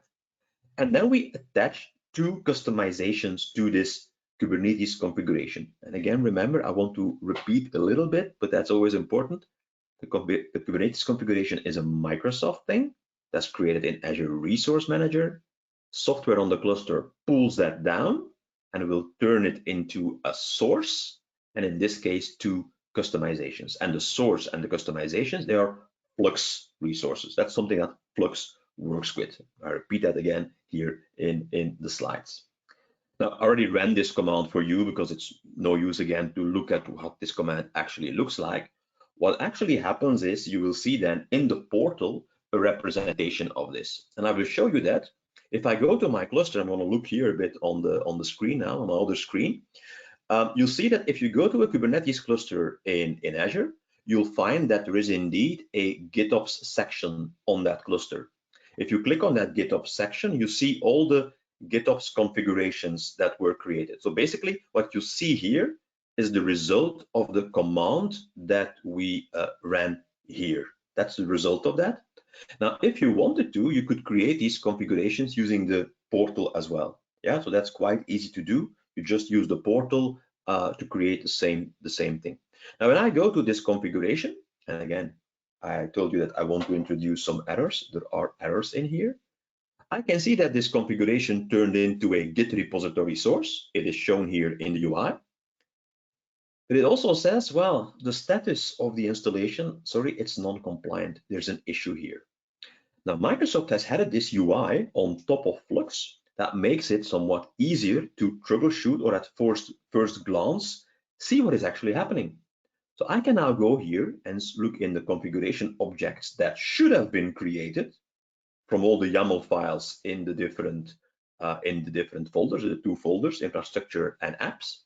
[SPEAKER 2] And then we attach 2 customizations to this Kubernetes configuration. And again, remember, I want to repeat a little bit, but that's always important. The Kubernetes configuration is a Microsoft thing that's created in Azure Resource Manager. Software on the cluster pulls that down and will turn it into a source, and in this case, 2 customizations, and the source and the customizations, they are Flux resources. That's something that Flux works with. I repeat that again here in the slides. Now, I already ran this command for you because it's no use again to look at what this command actually looks like. What actually happens is you will see then in the portal a representation of this. And I will show you that. If I go to my cluster, I'm going to look here a bit on the screen now, on my other screen. You'll see that if you go to a Kubernetes cluster in Azure, you'll find that there is indeed a GitOps section on that cluster. If you click on that GitOps section, you see all the GitOps configurations that were created. So basically what you see here is the result of the command that we ran here. That's the result of that. Now, if you wanted to, you could create these configurations using the portal as well. Yeah, so that's quite easy to do. You just use the portal to create the same thing. Now, when I go to this configuration, and again, I told you that I want to introduce some errors. There are errors in here. I can see that this configuration turned into a Git repository source. It is shown here in the UI. But it also says, well, the status of the installation, sorry, it's non-compliant. There's an issue here. Now, Microsoft has added this UI on top of Flux that makes it somewhat easier to troubleshoot or at first glance, see what is actually happening. So I can now go here and look in the configuration objects that should have been created from all the YAML files in the different folders, the two folders, infrastructure and apps.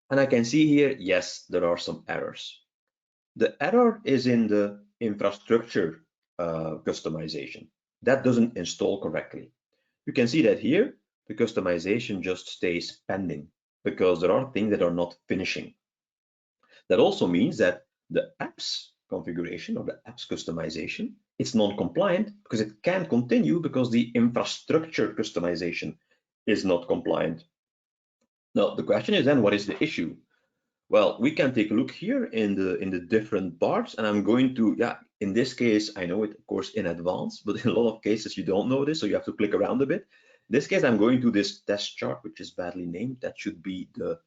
[SPEAKER 2] And I can see here, yes, there are some errors. The error is in the infrastructure customization. That doesn't install correctly. You can see that here, the customization just stays pending because there are things that are not finishing. That also means that the apps configuration or the apps customization, it's non-compliant because it can't continue because the infrastructure customization is not compliant. Now, the question is then, what is the issue? Well, we can take a look here in the different parts, and I'm going to, yeah, in this case, I know it, of course, in advance, but in a lot of cases, you don't know this, so you have to click around a bit. In this case, I'm going to this test chart, which is badly named. That should be the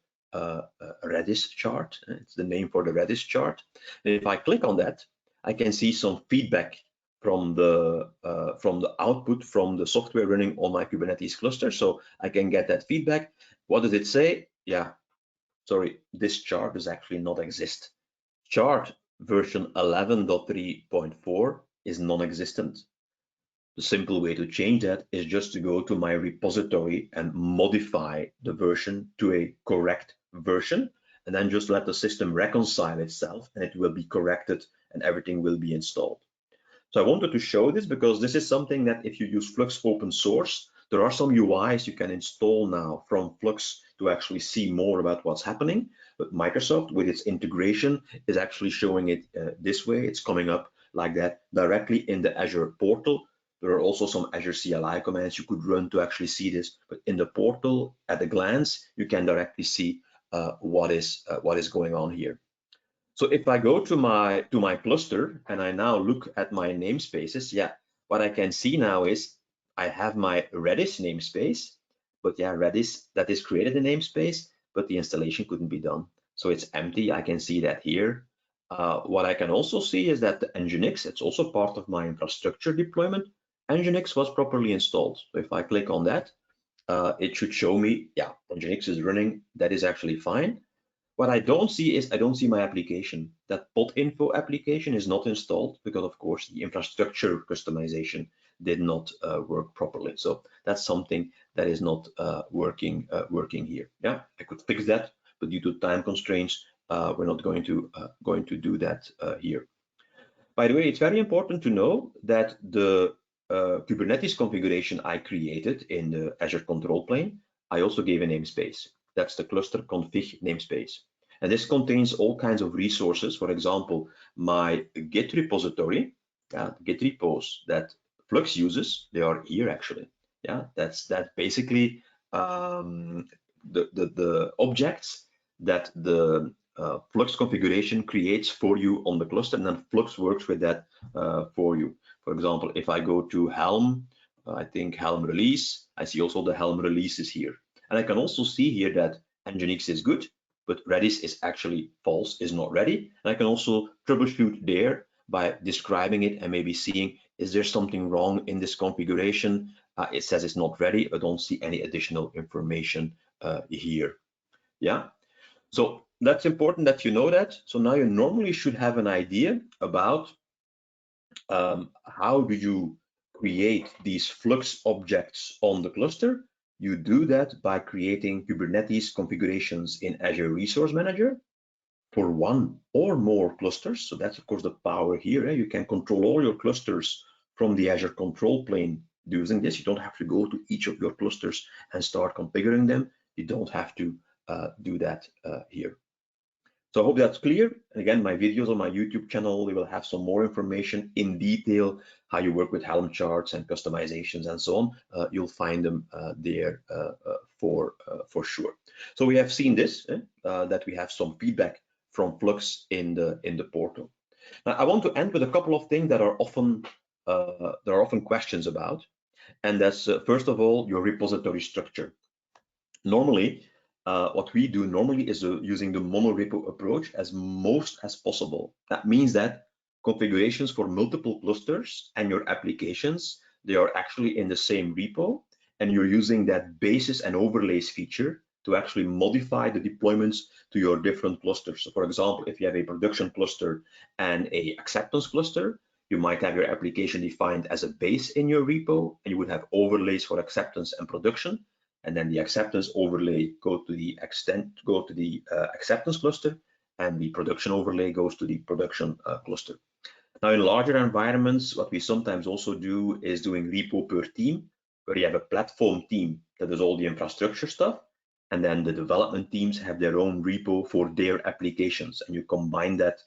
[SPEAKER 2] Redis chart. It's the name for the Redis chart. And if I click on that, I can see some feedback from the output from the software running on my Kubernetes cluster. So I can get that feedback. What does it say? Yeah, sorry, this chart does actually not exist. Chart version 11.3.4 is non-existent. The simple way to change that is just to go to my repository and modify the version to a correct version, and then just let the system reconcile itself, and it will be corrected and everything will be installed. So I wanted to show this because this is something that if you use Flux open source, there are some UIs you can install now from Flux to actually see more about what's happening. But Microsoft, with its integration, is actually showing it this way. It's coming up like that directly in the Azure portal. There are also some Azure CLI commands you could run to actually see this. But in the portal, at a glance, you can directly see what is going on here. So if I go to my cluster and I now look at my namespaces, yeah, what I can see now is I have my Redis namespace, but yeah, Redis, that is created a namespace, but the installation couldn't be done. So it's empty. I can see that here. What I can also see is that the Nginx, it's also part of my infrastructure deployment. Nginx was properly installed. So if I click on that, it should show me, yeah, Nginx is running. That is actually fine. What I don't see is I don't see my application. That pod info application is not installed because, of course, the infrastructure customization did not work properly. So that's something that is not working here. Yeah, I could fix that, but due to time constraints, we're not going to do that here. By the way, it's very important to know that the Kubernetes configuration I created in the Azure control plane, I also gave a namespace. That's the cluster config namespace. And this contains all kinds of resources. For example, my Git repository, Git repos that Flux uses, they are here actually. Yeah, that's basically the objects that the Flux configuration creates for you on the cluster, and then Flux works with that for you. For example, if I go to Helm, I think Helm release, I see also the Helm releases here. And I can also see here that Nginx is good, but Redis is actually false, is not ready. And I can also troubleshoot there by describing it and maybe seeing, is there something wrong in this configuration? It says it's not ready. I don't see any additional information here. Yeah, so that's important that you know that. So now you normally should have an idea about how do you create these Flux objects on the cluster. You do that by creating Kubernetes configurations in Azure Resource Manager for one or more clusters. So that's of course the power here. You can control all your clusters from the Azure control plane using this. You don't have to go to each of your clusters and start configuring them. You don't have to do that here. So I hope that's clear. And again, my videos on my YouTube channel, they will have some more information in detail, how you work with Helm charts and customizations and so on. You'll find them there for sure. So we have seen this, that we have some feedback from Flux in the portal. Now, I want to end with a couple of things that are often questions about, and that's first of all your repository structure. Normally, what we do normally is using the monorepo approach as most as possible. That means that configurations for multiple clusters and your applications, they are actually in the same repo, and you're using that basis and overlays feature to actually modify the deployments to your different clusters. So for example, if you have a production cluster and a acceptance cluster, you might have your application defined as a base in your repo, and you would have overlays for acceptance and production. And then the acceptance overlay go to the acceptance cluster, and the production overlay goes to the production cluster. Now, in larger environments, what we sometimes also do is doing repo per team, where you have a platform team that does all the infrastructure stuff, and then the development teams have their own repo for their applications, and you combine that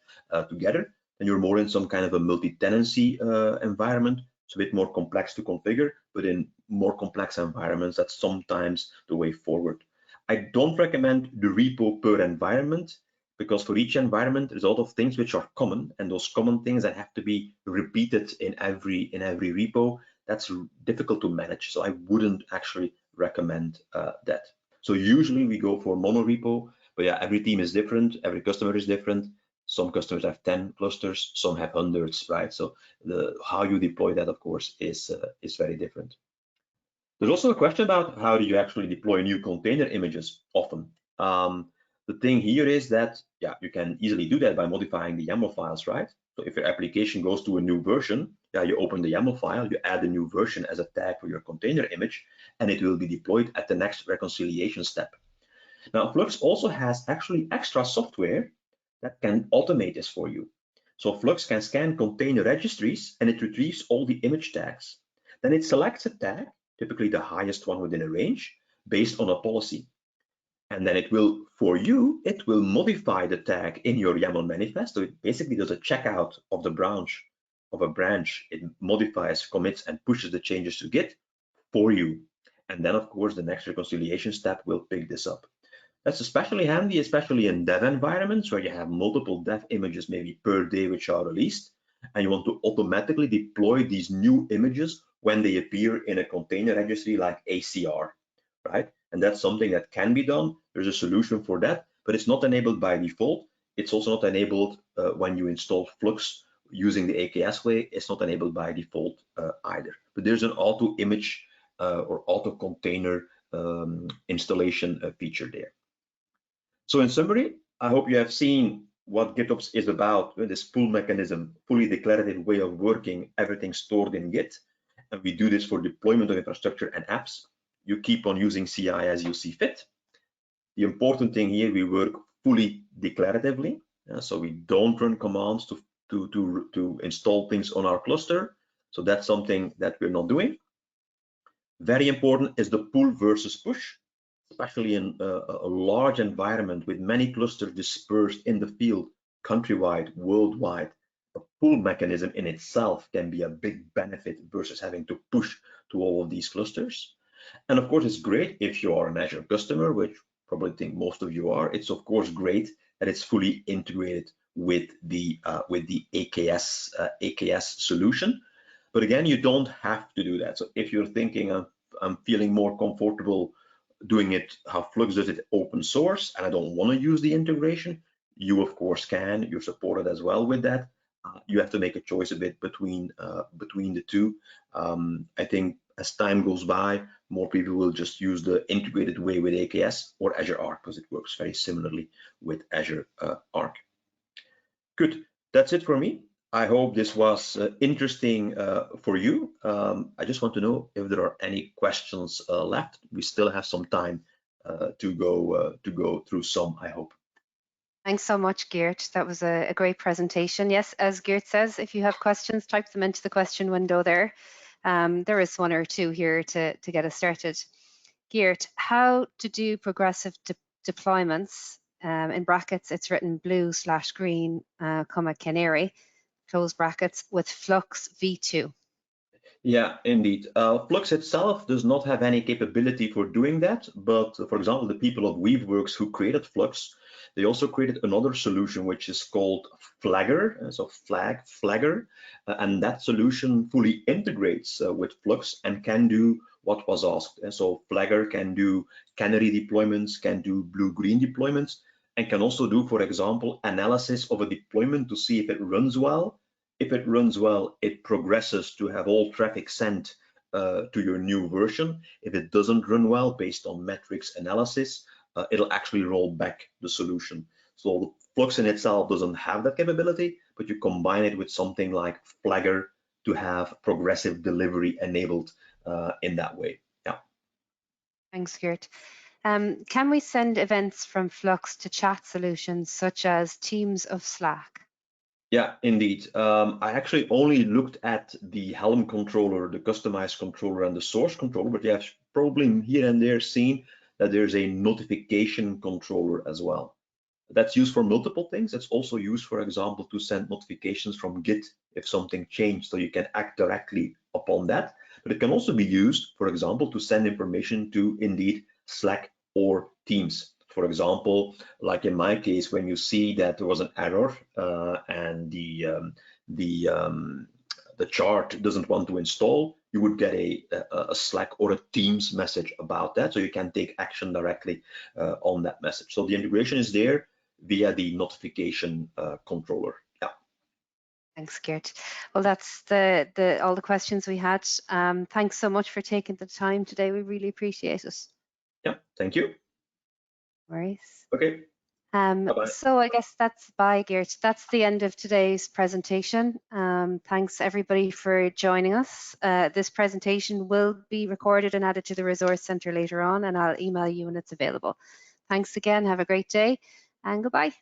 [SPEAKER 2] together, and you're more in some kind of a multi-tenancy environment. It's a bit more complex to configure, but in more complex environments, that's sometimes the way forward. I don't recommend the repo per environment, because for each environment, there's a lot of things which are common, and those common things that have to be repeated in every repo, that's difficult to manage. So I wouldn't actually recommend that. So usually we go for monorepo, but yeah, every team is different, every customer is different. Some customers have 10 clusters, some have hundreds, right? So how you deploy that, of course, is very different. There's also a question about how do you actually deploy new container images often. The thing here is that, yeah, you can easily do that by modifying the YAML files, right? So if your application goes to a new version, yeah, you open the YAML file, you add a new version as a tag for your container image, and it will be deployed at the next reconciliation step. Now, Flux also has actually extra software that can automate this for you. So Flux can scan container registries, and it retrieves all the image tags. Then it selects a tag, typically the highest one within a range, based on a policy. And then it will modify the tag in your YAML manifest. So it basically does a checkout of the branch, it modifies, commits, and pushes the changes to Git for you. And then, of course, the next reconciliation step will pick this up. That's especially handy, especially in dev environments where you have multiple dev images maybe per day which are released, and you want to automatically deploy these new images when they appear in a container registry like ACR, right? And that's something that can be done. There's a solution for that, but it's not enabled by default. It's also not enabled when you install Flux using the AKS way. It's not enabled by default either. But there's an auto image or auto container installation feature there. So in summary, I hope you have seen what GitOps is about, with this pull mechanism, fully declarative way of working, everything stored in Git. And we do this for deployment of infrastructure and apps. You keep on using CI as you see fit. The important thing here, we work fully declaratively. So we don't run commands to install things on our cluster. So that's something that we're not doing. Very important is the pull versus push, especially in a large environment with many clusters dispersed in the field, countrywide, worldwide. A pull mechanism in itself can be a big benefit versus having to push to all of these clusters. And of course, it's great if you are an Azure customer, which probably think most of you are. It's of course great that it's fully integrated with the AKS solution. But again, you don't have to do that. So if you're thinking I'm feeling more comfortable doing it how Flux does it open source, and I don't want to use the integration, you of course can. You're supported as well with that. You have to make a choice a bit between the two. I think as time goes by, more people will just use the integrated way with AKS or Azure Arc, because it works very similarly with Azure Arc. Good, that's it for me. I hope this was interesting for you. I just want to know if there are any questions left. We still have some time to go through some, I hope.
[SPEAKER 1] Thanks so much, Geert. That was a great presentation. Yes, as Geert says, if you have questions, type them into the question window there. There is one or two here to get us started. Geert, how to do progressive deployments, in brackets, it's written blue/green, comma canary, close brackets, with Flux V2.
[SPEAKER 2] Yeah, indeed. Flux itself does not have any capability for doing that, but for example, the people of Weaveworks who created Flux, they also created another solution which is called Flagger, so Flagger, and that solution fully integrates with Flux and can do what was asked. And so Flagger can do canary deployments, can do blue-green deployments, and can also do, for example, analysis of a deployment to see if it runs well. If it runs well, it progresses to have all traffic sent to your new version. If it doesn't run well, based on metrics analysis, it'll actually roll back the solution. So Flux in itself doesn't have that capability, but you combine it with something like Flagger to have progressive delivery enabled in that way. Yeah.
[SPEAKER 1] Thanks, Geert. Can we send events from Flux to chat solutions such as Teams of Slack?
[SPEAKER 2] Yeah, indeed. I actually only looked at the Helm controller, the customized controller, and the source controller, but you have probably here and there seen that there's a notification controller as well. That's used for multiple things. It's also used, for example, to send notifications from Git if something changed, so you can act directly upon that. But it can also be used, for example, to send information to indeed Slack or Teams. For example, like in my case, when you see that there was an error and the chart doesn't want to install, you would get a Slack or a Teams message about that, so you can take action directly on that message. So the integration is there via the notification controller. Yeah.
[SPEAKER 1] Thanks, Geert. Well, that's all the questions we had. Thanks so much for taking the time today. We really appreciate it.
[SPEAKER 2] Yeah, thank you.
[SPEAKER 1] No worries.
[SPEAKER 2] Okay. Bye-bye.
[SPEAKER 1] So I guess bye, Geert. That's the end of today's presentation. Thanks everybody for joining us. This presentation will be recorded and added to the Resource Centre later on, and I'll email you when it's available. Thanks again. Have a great day and goodbye.